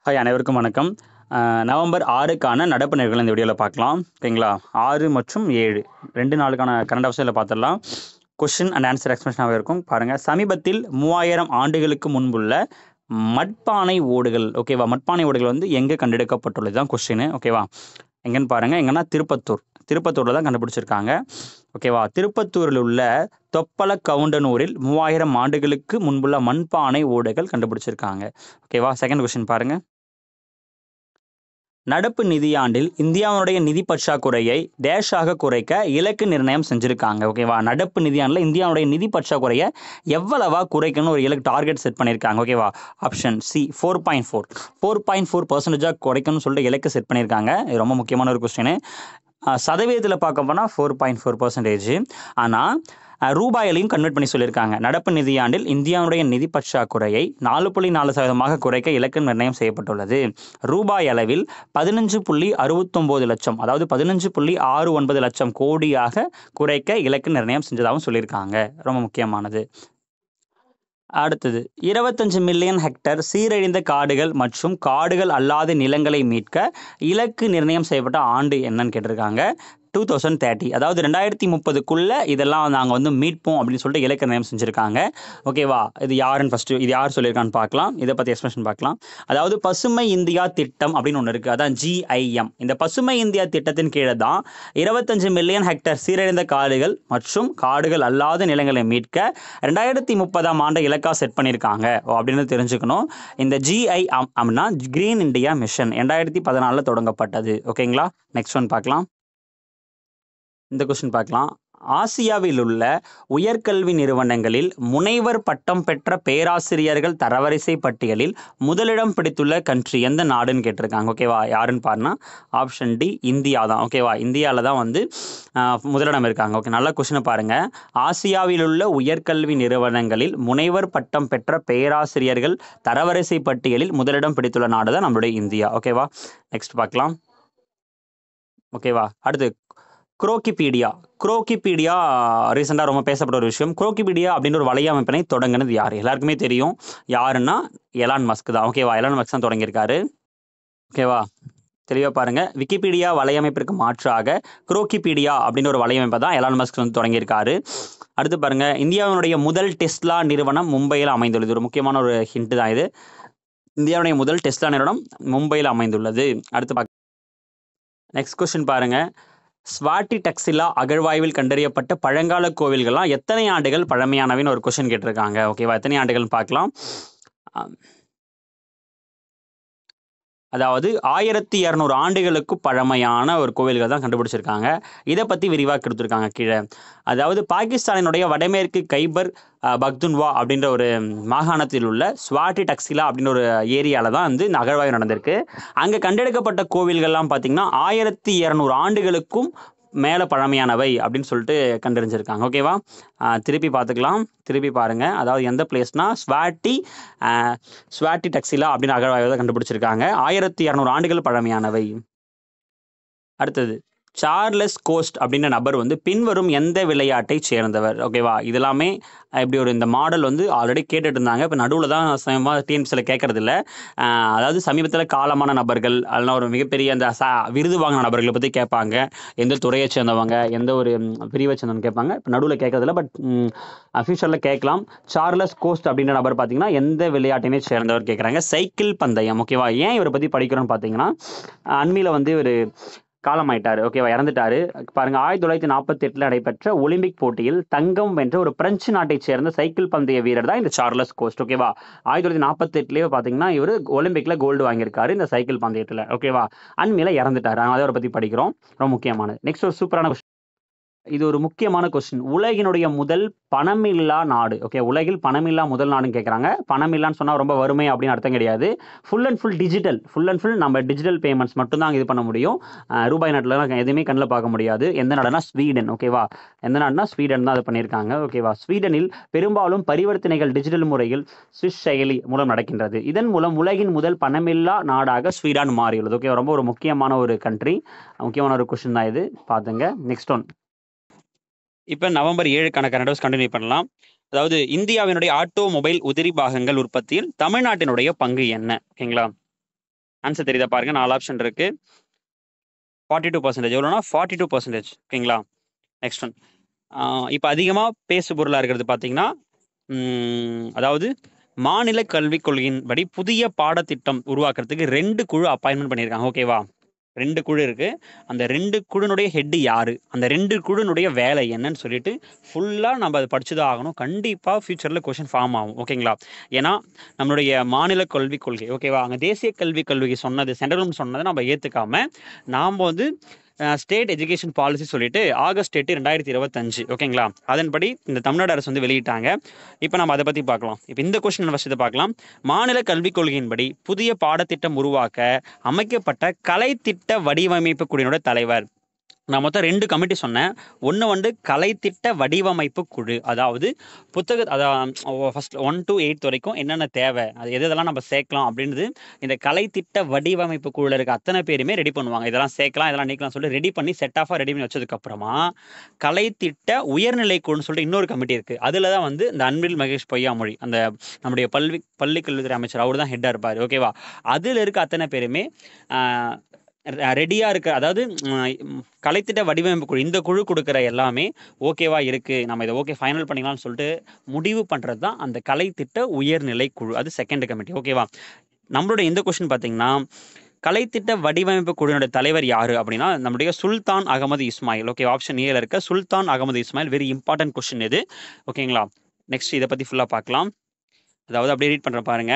Hi அனைவருக்கும் வணக்கம். November 6க்கான நடப்பு நிகழ்வுகள் இந்த வீடியோவில் பார்க்கலாம். ஓகேங்களா? 6 மற்றும் 7 2 நாளுக்கான கரண்ட் அஃபேர்ஸில் பார்த்துடலாம். கொஸ்டின் அண்ட் ஆன்சர் எக்ஸ்பிளனேஷனாகவே இருக்கும். பாருங்கள், சமீபத்தில் 3000 ஆண்டுகளுக்கு முன்புள்ள மட்பானை ஓடுகள், ஓகேவா? மட்பானை ஓடுகள் வந்து எங்கே கண்டெடுக்கப்பட்டுள்ளது தான் கொஸ்டின். ஓகேவா? எங்கன்னு பாருங்கள். எங்கன்னா திருப்பத்தூரில் தான் கண்டுபிடிச்சிருக்காங்க. ஓகேவா? திருப்பத்தூரில் உள்ள தொப்பல கவுண்டனூரில் 3000 ஆண்டுகளுக்கு முன்புள்ள மண்பானை ஓடுகள் கண்டுபிடிச்சிருக்காங்க. ஓகேவா? செகண்ட் கொஸ்டின் பாருங்கள். நடப்பு நிதியாண்டில் இந்தியாவுடைய நிதி பற்றாக்குறையை டேஷாக குறைக்க இலக்கு நிர்ணயம் செஞ்சுருக்காங்க. ஓகேவா? நடப்பு நிதியாண்டில் இந்தியாவுடைய நிதி பற்றாக்குறையை எவ்வளவா குறைக்கணும்னு ஒரு இலக்கு டார்கெட் செட் பண்ணியிருக்காங்க. ஓகேவா? ஆப்ஷன் சி 4.4% குறைக்கணும்னு சொல்லிட்டு இலக்கு செட் பண்ணியிருக்காங்க. இது ரொம்ப முக்கியமான ஒரு கொஸ்டின். சதவீதத்தில் பார்க்க போனால் 4.4%. ஆனால் ரூபாயிலையும் கன்வெர்ட் பண்ணி சொல்லியிருக்காங்க. நடப்பு நிதியாண்டில் இந்தியாவுடைய நிதி பற்றாக்குறையை 4.4% குறைக்க இலக்கு நிர்ணயம் செய்யப்பட்டுள்ளது. ரூபாய் அளவில் 15.69 லட்சம், அதாவது 15.69 லட்சம் கோடியாக குறைக்க இலக்கு நிர்ணயம் செஞ்சதாகவும் சொல்லியிருக்காங்க. ரொம்ப முக்கியமானது. அடுத்தது, 25 மில்லியன் ஹெக்டேர் சீரழிந்த காடுகள் மற்றும் காடுகள் அல்லாத நிலங்களை மீட்க இலக்கு நிர்ணயம் செய்யப்பட்ட ஆண்டு என்னன்னு கேட்டிருக்காங்க. 2030, அதாவது 2030க்குள்ளே இதெல்லாம் நாங்கள் வந்து மீட்போம் அப்படின்னு சொல்லிட்டு இலக்கு நிர்ணயம் செஞ்சுருக்காங்க. ஓகேவா? இது யார் சொல்லியிருக்கான்னு பார்க்கலாம். இதை பற்றி எக்ஸ்பிளேஷன் பார்க்கலாம். அதாவது பசுமை இந்தியா திட்டம் அப்படின்னு ஒன்று இருக்குது, அதான் GIM. இந்த பசுமை இந்தியா திட்டத்தின் கீழே தான் 25 மில்லியன் ஹெக்டேர் சீரழிந்த காடுகள் மற்றும் காடுகள் அல்லாத நிலங்களை மீட்க 2030ஆம் ஆண்டு இலக்கா செட் பண்ணியிருக்காங்க அப்படின்னு தெரிஞ்சுக்கணும். இந்த GIM அப்படின்னா கிரீன் இந்தியா மிஷன் 2014 தொடங்கப்பட்டது. ஓகேங்களா? நெக்ஸ்ட் ஒன் பார்க்கலாம். இந்த கொஸ்டின் பார்க்கலாம். ஆசியாவில் உள்ள உயர்கல்வி நிறுவனங்களில் முனைவர் பட்டம் பெற்ற பேராசிரியர்கள் தரவரிசை பட்டியலில் முதலிடம் பிடித்துள்ள கண்ட்ரி எந்த நாடுன்னு கேட்டிருக்காங்க. ஓகேவா? யாருன்னு பாருன்னா ஆப்ஷன் டி இந்தியா தான். ஓகேவா? இந்தியாவில் தான் வந்து முதலிடம் இருக்காங்க. ஓகே, நல்ல கொஸ்டினை பாருங்கள். ஆசியாவில் உள்ள உயர்கல்வி நிறுவனங்களில் முனைவர் பட்டம் பெற்ற பேராசிரியர்கள் தரவரிசை பட்டியலில் முதலிடம் பிடித்துள்ள நாடு தான் நம்மளுடைய இந்தியா. ஓகேவா? நெக்ஸ்ட் பார்க்கலாம். ஓகேவா? அடுத்து குரோக்கிபீடியா ரீசெண்டாக ரொம்ப பேசப்பட்ட ஒரு விஷயம். குரோக்கிபீடியா அப்படின்ற ஒரு வலையமைப்பினை தொடங்கினது யார்? எல்லாருக்குமே தெரியும். யாருன்னா எலான் மஸ்க் தான். ஓகேவா? எலான் மஸ்க் தான் தொடங்கியிருக்காரு. ஓகேவா? தெளிவாக பாருங்கள். விக்கிபீடியா வலையமைப்பிற்கு மாற்றாக குரோக்கிபீடியா அப்படின்ற ஒரு வலையமைப்பை தான் எலான் மஸ்க் வந்து தொடங்கியிருக்காரு. அடுத்து பாருங்கள், இந்தியாவினுடைய முதல் டெஸ்லா நிறுவனம் மும்பையில் அமைந்துள்ளது. ஒரு முக்கியமான ஒரு ஹிண்ட் தான் இது. இந்தியாவுடைய முதல் டெஸ்லா நிறுவனம் மும்பையில் அமைந்துள்ளது. அடுத்து நெக்ஸ்ட் கொஸ்டின் பாருங்கள். ஸ்வாட்டி டக்ஸிலா அகழ்வாய்வில் கண்டறியப்பட்ட பழங்கால கோவில்கள்லாம் எத்தனை ஆண்டுகள் பழமையானவின்னு ஒரு கொஸ்டின் கேட்டிருக்காங்க. ஓகேவா? எத்தனை ஆண்டுகள்னு பார்க்கலாம். அதாவது 1200 ஆண்டுகளுக்கு பழமையான ஒரு கோவில்கள் தான் கண்டுபிடிச்சிருக்காங்க. இதை பற்றி விரிவாக கொடுத்துருக்காங்க கீழே. அதாவது பாகிஸ்தானினுடைய வடமேற்கு கைபர் பக்துன்வா அப்படின்ற ஒரு மாகாணத்தில் உள்ள ஸ்வாட்டி டக்ஸிலா அப்படின்ற ஒரு ஏரியாவில் தான் வந்து இந்த அகழ்வாய்வு நடந்திருக்கு. அங்கே கண்டெடுக்கப்பட்ட கோவில்கள்லாம் பார்த்திங்கன்னா 1200 ஆண்டுகளுக்கும் மேலே பழமையானவை அப்படின்னு சொல்லிட்டு கண்டறிஞ்சிருக்காங்க. ஓகேவா? திருப்பி பார்த்துக்கலாம். திருப்பி பாருங்கள். அதாவது எந்த பிளேஸ்னா ஸ்வாட்டி டக்ஸிலா அப்படின்னு அகழ்வாய்வை தான் கண்டுபிடிச்சிருக்காங்க. 1200 ஆண்டுகள் பழமையானவை. அடுத்தது, சார்லஸ் கோஸ்ட் அப்படின்ற நபர் வந்து பின்வரும் எந்த விளையாட்டை சேர்ந்தவர்? ஓகேவா? இதெல்லாமே இப்படி ஒரு இந்த மாடல் வந்து ஆல்ரெடி கேட்டுட்டு இருந்தாங்க. இப்போ நடுவில் தான் சமயமாக டிஎன்பிசியில் கேட்கறதில்ல. அதாவது சமீபத்தில் காலமான நபர்கள், அதெல்லாம் ஒரு மிகப்பெரிய அந்த விருது வாங்கின நபர்களை பற்றி கேட்பாங்க. எந்த துறையை சேர்ந்தவங்க, எந்த ஒரு பிரிவை சேர்ந்தவங்க கேட்பாங்க. இப்போ நடுவில் கேட்கறதில்ல, பட் ஃபியூச்சரில் கேட்கலாம். சார்லஸ் கோஸ்ட் அப்படின்ற நபர் பார்த்தீங்கன்னா எந்த விளையாட்டினை சேர்ந்தவர் கேட்குறாங்க. சைக்கிள் பந்தயம். ஓகேவா? ஏன் இவரை பற்றி படிக்கிறோன்னு பார்த்தீங்கன்னா, அண்மையில் வந்து ஒரு காலமாயிட்டாரு. ஓகேவா? இறந்துட்டாரு. பாருங்க, 1948 நடைபெற்ற ஒலிம்பிக் போட்டியில் தங்கம் வென்ற ஒரு பிரெஞ்சு நாட்டை சேர்ந்த சைக்கிள் பந்தய வீரர் தான் இந்த சார்லஸ் கோஸ்ட். ஓகேவா? 1948 பார்த்தீங்கன்னா இவர் ஒலிம்பிக்ல கோல்டு வாங்கியிருக்காரு இந்த சைக்கிள் பந்தயத்தில். ஓகேவா? அண்மையில இறந்துட்டாரு. அதை அவரை பற்றி படிக்கிறோம். ரொம்ப முக்கியமானது. நெக்ஸ்ட் ஒரு சூப்பரான கொஸ்டின். இது ஒரு முக்கியமான கொஸ்டின். உலகினுடைய முதல் பணமில்லா நாடு. ஓகே, உலகில் பணமில்லா முதல் நாடுன்னு கேட்குறாங்க. பணமில்லான்னு சொன்னால் ரொம்ப வறுமை அப்படின்னு அர்த்தம் கிடையாது. ஃபுல் அண்ட் ஃபுல் நம்ம டிஜிட்டல் பேமெண்ட்ஸ் மட்டும்தான் இது பண்ண முடியும். ரூபாய் நாட்டில் எதுவுமே கண்ணில் பார்க்க முடியாது. எந்த நாடுனா ஸ்வீடன். ஓகேவா? எந்த நாடுனா ஸ்வீடன் தான் அது பண்ணியிருக்காங்க. ஓகேவா? ஸ்வீடனில் பெரும்பாலும் பரிவர்த்தனைகள் டிஜிட்டல் முறையில் ஸ்விஸ் செயலி மூலம் நடக்கின்றது. இதன் மூலம் உலகின் முதல் பணமில்லா நாடாக ஸ்வீடன் மாறியுள்ளது. ஓகே, ரொம்ப ஒரு முக்கியமான ஒரு கண்ட்ரி. முக்கியமான ஒரு கொஸ்டின் தான் இது. பார்த்துங்க. Next one. இப்போ நவம்பர் 7க்கான கரண்ட் அஃபேர்ஸ் கண்டினியூ பண்ணலாம். அதாவது இந்தியாவினுடைய ஆட்டோமொபைல் உதிரி பாகங்கள் உற்பத்தியில் தமிழ்நாட்டினுடைய பங்கு என்ன? ஓகேங்களா? ஆன்சர் தெரியுதா பாருங்க, 4 ஆப்ஷன் இருக்கு. 42% எவ்வளோனா 42%. ஓகேங்களா. Next one. இப்போ அதிகமாக பேசு பொருளாக இருக்கிறது பார்த்தீங்கன்னா, அதாவது மாநில கல்விக் கொள்கையின்படி புதிய பாடத்திட்டம் உருவாக்குறதுக்கு 2 குழு அப்பாயின்மெண்ட் பண்ணியிருக்காங்க. ஓகேவா. 2 குழு இருக்கு. அந்த 2 குழுனுடைய ஹெட் யாரு, அந்த 2 குழுனுடைய வேலை என்னன்னு சொல்லிட்டு ஃபுல்லாக நம்ம அதை படிச்சுதான் ஆகணும். கண்டிப்பாக ஃபியூச்சரில் கொஷின் ஃபார்ம் ஆகும். ஓகேங்களா. ஏன்னா நம்மளுடைய மாநில கல்விக் கொள்கை, ஓகேவா, அங்கே தேசிய கல்விக் கொள்கை சொன்னது, சென்ட்ரல் கவர்மெண்ட் சொன்னதை நம்ம ஏற்றுக்காம நாம் வந்து ஸ்டேட் எஜுகேஷன் பாலிசி சொல்லிட்டு ஆகஸ்ட் 8, 2025, ஓகேங்களா, அதன்படி இந்த தமிழ்நாடு அரசு வந்து வெளியிட்டாங்க. இப்போ நம்ம அதை பற்றி பார்க்கலாம். இப்போ இந்த கொஸ்டின் ஃபஸ்ட்டு இதை பார்க்கலாம். மாநில கல்விக் கொள்கையின்படி புதிய பாடத்திட்டம் உருவாக்க அமைக்கப்பட்ட கலைத்திட்ட வடிவமைப்பு குழுவினோட தலைவர். நான் மொத்தம் 2 கமிட்டி சொன்னேன். ஒன்று வந்து கலைத்திட்ட வடிவமைப்பு குழு, அதாவது ஃபர்ஸ்ட் 1 to 8 வரைக்கும் என்னென்ன தேவை, அது எதெல்லாம் நம்ம சேர்க்கலாம் அப்படின்றது இந்த கலைத்திட்ட வடிவமைப்பு குழுவில் இருக்க அத்தனை பேருமே ரெடி பண்ணுவாங்க. இதெல்லாம் சேர்க்கலாம், இதெல்லாம் நீக்கலாம் சொல்லி ரெடி பண்ணி செட் ஆஃபாக ரெடி பண்ணி வச்சதுக்கப்புறமா கலைத்திட்ட உயர்நிலை குழுன்னு சொல்லிட்டு இன்னொரு கமிட்டி இருக்குது. அதில் தான் வந்து இந்த அன்பில் மகேஷ் பொய்யாமொழி, அந்த நம்முடைய பள்ளி கல்வித்துறை அமைச்சர், அவர் தான் ஹெட்டாக இருப்பார். ஓகேவா. அதில் இருக்க அத்தனை பேருமே ரெடியாக இருக்க, அதாவது கலைத்திட்ட வடிவமைப்பு குழு, இந்த குழு கொடுக்குற எல்லாமே ஓகேவா இருக்குது, நம்ம இதை ஓகே ஃபைனல் பண்ணிக்கலாம்னு சொல்லிட்டு முடிவு பண்ணுறது தான் அந்த கலைத்திட்ட உயர்நிலை குழு. அது செகண்ட் கமிட்டி. ஓகேவா. நம்மளோட இந்த கொஸ்டின் பார்த்தீங்கன்னா, கலைத்திட்ட வடிவமைப்பு குழுவினுடைய தலைவர் யாரு அப்படின்னா நம்முடைய சுல்தான் அகமது இஸ்மாயில். ஓகே, ஆப்ஷன் ஏல இருக்க Sultan Ahmed Ismail. Very important question இது. ஓகேங்களா. நெக்ஸ்ட் இதை பற்றி ஃபுல்லாக பார்க்கலாம். அதாவது அப்படியே ரீட் பண்ணுற பாருங்க.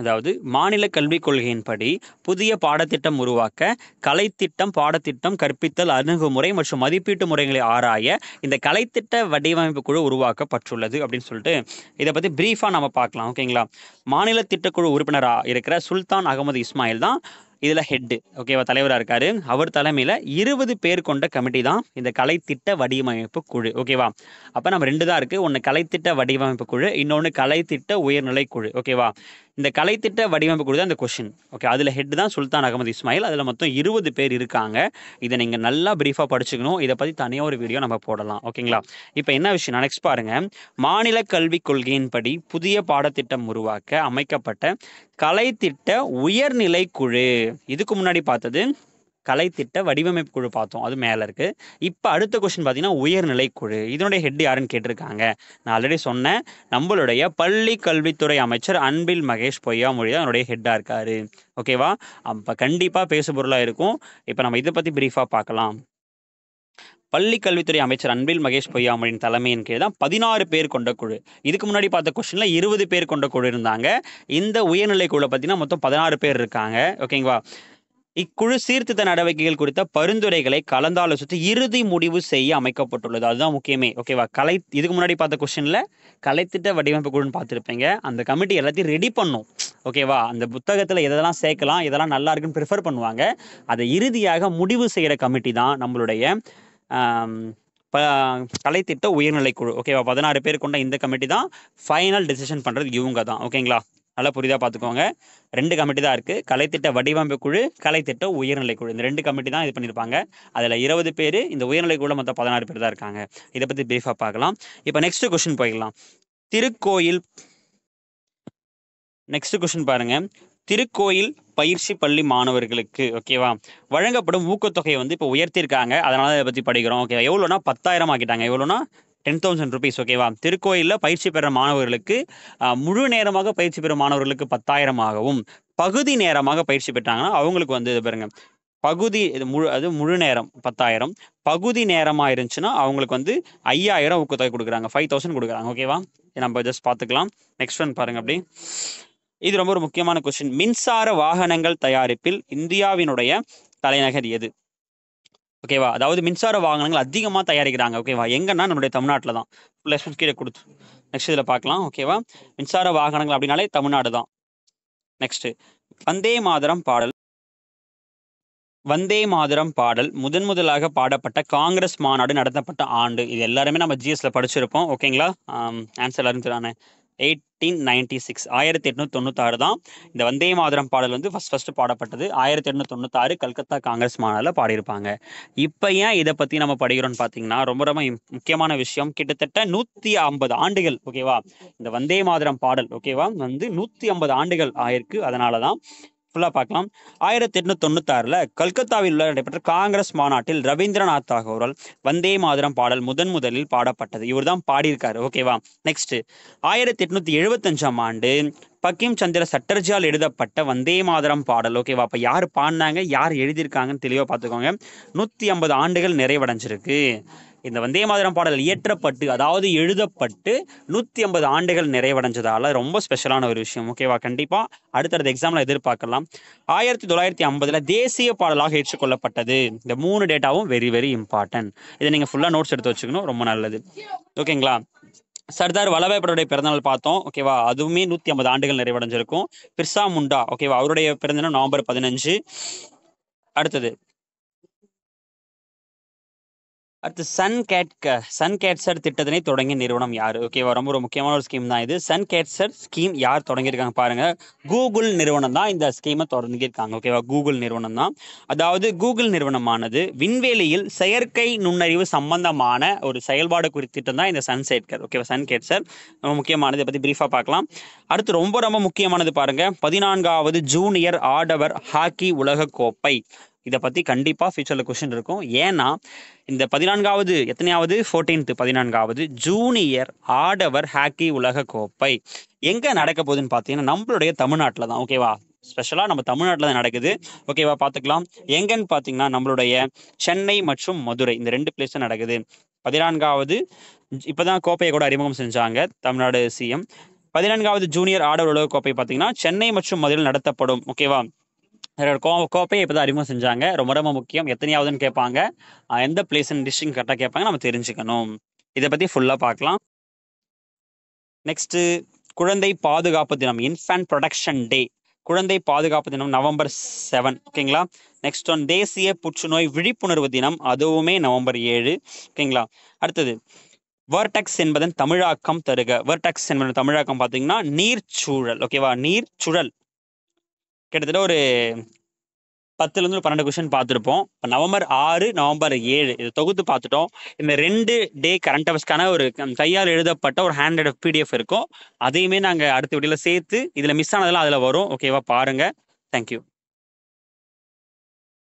அதாவது மாநில கல்விக் கொள்கையின்படி புதிய பாடத்திட்டம் உருவாக்க கலைத்திட்டம், பாடத்திட்டம், கற்பித்தல் அணுகுமுறை மற்றும் மதிப்பீட்டு முறைகளை ஆராய இந்த கலைத்திட்ட வடிவமைப்பு குழு உருவாக்கப்பட்டுள்ளது அப்படின்னு சொல்லிட்டு இதை பற்றி பிரீஃபாக நம்ம பார்க்கலாம். ஓகேங்களா. மாநில திட்டக்குழு உறுப்பினராக இருக்கிற சுல்தான் அகமது இஸ்மாயில் தான் இதில் ஹெட்டு. ஓகேவா, தலைவராக இருக்காரு. அவர் தலைமையில் 20 பேர் கொண்ட கமிட்டி தான் இந்த கலைத்திட்ட வடிவமைப்பு குழு. ஓகேவா. அப்போ நம்ம 2 தான் இருக்குது. ஒன்று கலைத்திட்ட வடிவமைப்பு குழு, இன்னொன்று கலைத்திட்ட உயர்நிலை குழு. ஓகேவா. இந்த கலைத்திட்ட வடிவமைப்பு குழு தான் இந்த கொஷின். ஓகே, அதில் ஹெட் தான் சுல்தான் அகமது இஸ்மாயில். அதில் மொத்தம் 20 பேர் இருக்காங்க. இதை நீங்கள் நல்லா பிரீஃபாக படிச்சுக்கணும். இதை பற்றி தனியாக ஒரு வீடியோ நம்ம போடலாம். ஓகேங்களா. இப்போ என்ன விஷயம், நெக்ஸ்ட் பாருங்கள். மாநில கல்விக் கொள்கையின்படி புதிய பாடத்திட்டம் உருவாக்க அமைக்கப்பட்ட கலைத்திட்ட உயர்நிலை குழு. இதுக்கு முன்னாடி பார்த்தது கலைத்திட்ட வடிவமைப்பு குழு பார்த்தோம், அது மேலே இருக்குது. இப்போ அடுத்த கொஸ்டின் பார்த்தீங்கன்னா உயர்நிலை குழு. இதனுடைய ஹெட் யாருன்னு கேட்டிருக்காங்க. நான் ஆல்ரெடி சொன்னேன், நம்மளுடைய பள்ளி கல்வித்துறை அமைச்சர் அன்பில் மகேஷ் பொய்யாமொழி தான் என்னுடைய ஹெட்டாக இருக்காரு. ஓகேவா. அப்போ கண்டிப்பாக பேசு பொருளாக இருக்கும். இப்போ நம்ம இதை பற்றி பிரீஃபாக பார்க்கலாம். பள்ளி கல்வித்துறை அமைச்சர் அன்பில் மகேஷ் பொய்யாமொழியின் தலைமையின் கீழ் தான் 16 பேர் கொண்ட குழு. இதுக்கு முன்னாடி பார்த்த கொஸ்டின்ல 20 பேர் கொண்ட குழு இருந்தாங்க. இந்த உயர்நிலை குழு பார்த்தீங்கன்னா மொத்தம் 16 பேர் இருக்காங்க. ஓகேங்களா. இக்குழு சீர்திருத்த நடவடிக்கைகள் குறித்த பரிந்துரைகளை கலந்தாலோசித்து இறுதி முடிவு செய்ய அமைக்கப்பட்டுள்ளது. அதுதான் முக்கியமே. ஓகேவா. இதுக்கு முன்னாடி பார்த்த கொஸ்டின்ல கலைத்திட்ட வடிவமைப்பு குழுன்னு பார்த்துருப்பீங்க. அந்த கமிட்டி எல்லாத்தையும் ரெடி பண்ணும். ஓகேவா. அந்த புத்தகத்தில் எதெல்லாம் சேர்க்கலாம், இதெல்லாம் நல்லா இருக்குன்னு ப்ரிஃபர் பண்ணுவாங்க. அதை இறுதியாக முடிவு செய்கிற கமிட்டி தான் நம்மளுடைய கலைத்திட்ட உயர்நிலை குழு. ஓகேவா. 16 பேர் கொண்ட இந்த கமிட்டி தான் ஃபைனல் டிசிஷன் பண்ணுறது இவங்க தான். ஓகேங்களா. நல்லா புரிதா பார்த்துக்கோங்க. 2 கமிட்டி தான் இருக்குது. கலைத்திட்ட வடிவமைப்பு குழு, கலைத்திட்ட உயர்நிலை குழு. இந்த 2 கமிட்டி தான் இது பண்ணியிருப்பாங்க. அதில் 20 பேர், இந்த உயர்நிலை குழு மொத்தம் 16 பேர் தான் இருக்காங்க. இதை பற்றி பிரீஃபாக பார்க்கலாம். இப்போ நெக்ஸ்ட் கொஸ்டின் போயிடலாம். நெக்ஸ்ட் கொஸ்டின் பாருங்க. திருக்கோயில் பயிற்சி பள்ளி மாணவர்களுக்கு ஓகேவா வழங்கப்படும் ஊக்கத்தொகையை வந்து இப்போ உயர்த்தியிருக்காங்க. அதனால இதை பற்றி படிக்கிறோம். ஓகேவா. எவ்வளோனா 10,000 ஆக்கிட்டாங்க. எவ்வளோனா 10,000 rupees. ஓகேவா. திருக்கோயிலில் பயிற்சி பெற மாணவர்களுக்கு முழு நேரமாக பயிற்சி பெறும் மாணவர்களுக்கு 10,000 ஆகவும், பகுதி நேரமாக பயிற்சி பெற்றாங்கன்னா அவங்களுக்கு வந்து இது பாருங்க, பகுதி முழு நேரம் 10,000, பகுதி நேரமாக இருந்துச்சுன்னா அவங்களுக்கு வந்து 5,000 ஊக்கத்தொகை கொடுக்குறாங்க. 5,000 கொடுக்குறாங்க. ஓகேவா. நம்ம ஜஸ்ட் பார்த்துக்கலாம். நெக்ஸ்ட் ஒன் பாருங்க. அப்படி இது ரொம்ப ஒரு முக்கியமான கொஸ்டின். மின்சார வாகனங்கள் தயாரிப்பில் இந்தியாவினுடைய தலைநகர் எது? ஓகேவா. அதாவது மின்சார வாகனங்கள் அதிகமாக தயாரிக்கிறாங்க. ஓகேவா. எங்கன்னா நம்மளுடைய தமிழ்நாட்டில் தான். +1 கீழே கொடுத்து நெக்ஸ்ட் இதில் பார்க்கலாம். ஓகேவா. மின்சார வாகனங்கள் அப்படின்னாலே தமிழ்நாடு தான். நெக்ஸ்ட் வந்தே மாதரம் பாடல். வந்தே மாதரம் பாடல் முதலாக பாடப்பட்ட காங்கிரஸ் மாநாடு நடத்தப்பட்ட ஆண்டு. இது எல்லாருமே நம்ம ஜிஎஸ்ல படிச்சிருப்போம். ஓகேங்களா. ஆன்சர் எல்லாரும் தானே. 1896 1896 தான் இந்த வந்தே மாதரம் பாடல் வந்து ஃபர்ஸ்ட் பாடப்பட்டது. 1896 கல்கத்தா காங்கிரஸ் மாநாட்டில் பாடியிருப்பாங்க. இப்போ ஏன் இதை பற்றி நம்ம படிக்கிறோம்னு பார்த்தீங்கன்னா ரொம்ப ரொம்ப முக்கியமான விஷயம். கிட்டத்தட்ட 150 ஆண்டுகள். ஓகேவா. இந்த வந்தே மாதரம் பாடல் ஓகேவா வந்து 150 ஆண்டுகள் ஆயிருக்கு. அதனால தான் ஃபுல்லாக பார்க்கலாம். 1896 கல்கத்தாவில் உள்ள நடைபெற்ற காங்கிரஸ் மாநாட்டில் ரவீந்திரநாத் தாகூரால் வந்தே மாதரம் பாடல் முதலில் பாடப்பட்டது. இவர் தான் பாடியிருக்காரு. ஓகேவா. நெக்ஸ்ட் 1875 பங்கிம் சந்திர சட்டர்ஜியால் எழுதப்பட்ட வந்தே மாதரம் பாடல். ஓகேவா. அப்போ யார் பாடினாங்க, யார் எழுதியிருக்காங்கன்னு தெளிவாக பார்த்துக்கோங்க. 150 ஆண்டுகள் நிறைவடைஞ்சிருக்கு. இந்த வந்தே மாதரம் பாடல் இயற்றப்பட்டு, அதாவது எழுதப்பட்டு 150 ஆண்டுகள் நிறைவடைஞ்சதால ரொம்ப ஸ்பெஷலான ஒரு விஷயம். ஓகேவா. கண்டிப்பாக அடுத்தடுத்த எக்ஸாமில் எதிர்பார்க்கலாம். 1950 தேசிய பாடலாக ஏற்றுக்கொள்ளப்பட்டது. இந்த 3 டேட்டாவும் வெரி வெரி இம்பார்ட்டன்ட். இதை நீங்கள் ஃபுல்லாக நோட்ஸ் எடுத்து வச்சுக்கணும், ரொம்ப நல்லது. ஓகேங்களா. சர்தார் வல்லபாய் பட்டேலுடைய பிறந்தநாள் பார்த்தோம். ஓகேவா. அதுவுமே 150 ஆண்டுகள் நிறைவடைஞ்சிருக்கும். பிர்சா முண்டா. ஓகேவா. அவருடைய பிறந்தநாள் நவம்பர் 15. அடுத்தது சன் கேட்சர் திட்டத்தினை தொடங்கிய நிறுவனம் யார்? ஓகேவா. ரொம்ப ஒரு முக்கியமான ஒரு ஸ்கீம் தான் இது. சன் கேட்சர் ஸ்கீம் யார் தொடங்கியிருக்காங்க பாருங்க. கூகுள் நிறுவனம் தான் இந்த ஸ்கீமை தொடங்கியிருக்காங்க. ஓகேவா. கூகுள் நிறுவனம் தான். அதாவது கூகுள் நிறுவனமானது விண்வெளியில் செயற்கை நுண்ணறிவு சம்பந்தமான ஒரு செயல்பாடு குறித்த திட்டம் தான் இந்த சன்செட்கர். ஓகேவா. சன் கேட்சர் ரொம்ப முக்கியமானது. இதை பற்றி பிரீஃபாக பார்க்கலாம். அடுத்து ரொம்ப ரொம்ப முக்கியமானது பாருங்க. 14வது ஜூனியர் ஆடவர் ஹாக்கி உலக கோப்பை. இதை பற்றி கண்டிப்பாக ஃபியூச்சரில் கொஸ்டின் இருக்கும். ஏன்னா இந்த 14வது எத்தனையாவது 14வது ஜூனியர் ஆடவர் ஹாக்கி உலக கோப்பை எங்கே நடக்க போகுதுன்னு பார்த்தீங்கன்னா நம்மளுடைய தமிழ்நாட்டில் தான். ஓகேவா. ஸ்பெஷலாக நம்ம தமிழ்நாட்டில் தான் நடக்குது. ஓகேவா. பார்த்துக்கலாம். எங்கன்னு பார்த்தீங்கன்னா நம்மளுடைய சென்னை மற்றும் மதுரை, இந்த 2 பிளேஸ் தான் நடக்குது. 14வது இப்போ தான் கோப்பையை கூட அறிமுகம் செஞ்சாங்க தமிழ்நாடு சிஎம். 14வது ஜூனியர் ஆடவர் உலக கோப்பை பார்த்தீங்கன்னா சென்னை மற்றும் மதுரையில் நடத்தப்படும். ஓகேவா. கோப்பையை இப்போ தான் அறிமுகம் செஞ்சாங்க. ரொம்ப ரொம்ப முக்கியம். எத்தனையாவதுன்னு கேட்பாங்க, எந்த பிளேஸ்ன்னு டிஸ்ட்ரிக்ட் கரெக்டாக கேட்பாங்க, நம்ம தெரிஞ்சுக்கணும். இதை பற்றி ஃபுல்லாக பார்க்கலாம். நெக்ஸ்ட்டு குழந்தை பாதுகாப்பு தினம், இன்ஃபேன்ட் ப்ரொடெக்ஷன் டே. குழந்தை பாதுகாப்பு தினம் நவம்பர் 7. ஓகேங்களா. நெக்ஸ்ட் ஒன் தேசிய புற்றுநோய் விழிப்புணர்வு தினம், அதுவுமே நவம்பர் 7. ஓகேங்களா. அடுத்தது வர்டெக்ஸ் என்பதன் தமிழாக்கம் தருக. வர்டெக்ஸ் என்பதன் தமிழாக்கம் பார்த்தீங்கன்னா நீர்ச்சூழல். ஓகேவா. நீர்ச்சுழல். கிட்டத்தட்ட ஒரு 10லேருந்து 12 கொஸ்டின் பார்த்துருப்போம். இப்போ நவம்பர் 6, நவம்பர் 7 இது தொகுத்து பார்த்துட்டோம். இந்த 2 டே கரண்ட் அவர்ஸ்க்கான ஒரு கையால் எழுதப்பட்ட ஒரு ஹேண்டட் PDF இருக்கும். அதையுமே நாங்கள் அடுத்த வீடியோவில் சேர்த்து இதில் மிஸ் ஆனதெல்லாம் அதில் வரும். ஓகேவா. பாருங்கள். தேங்க்யூ.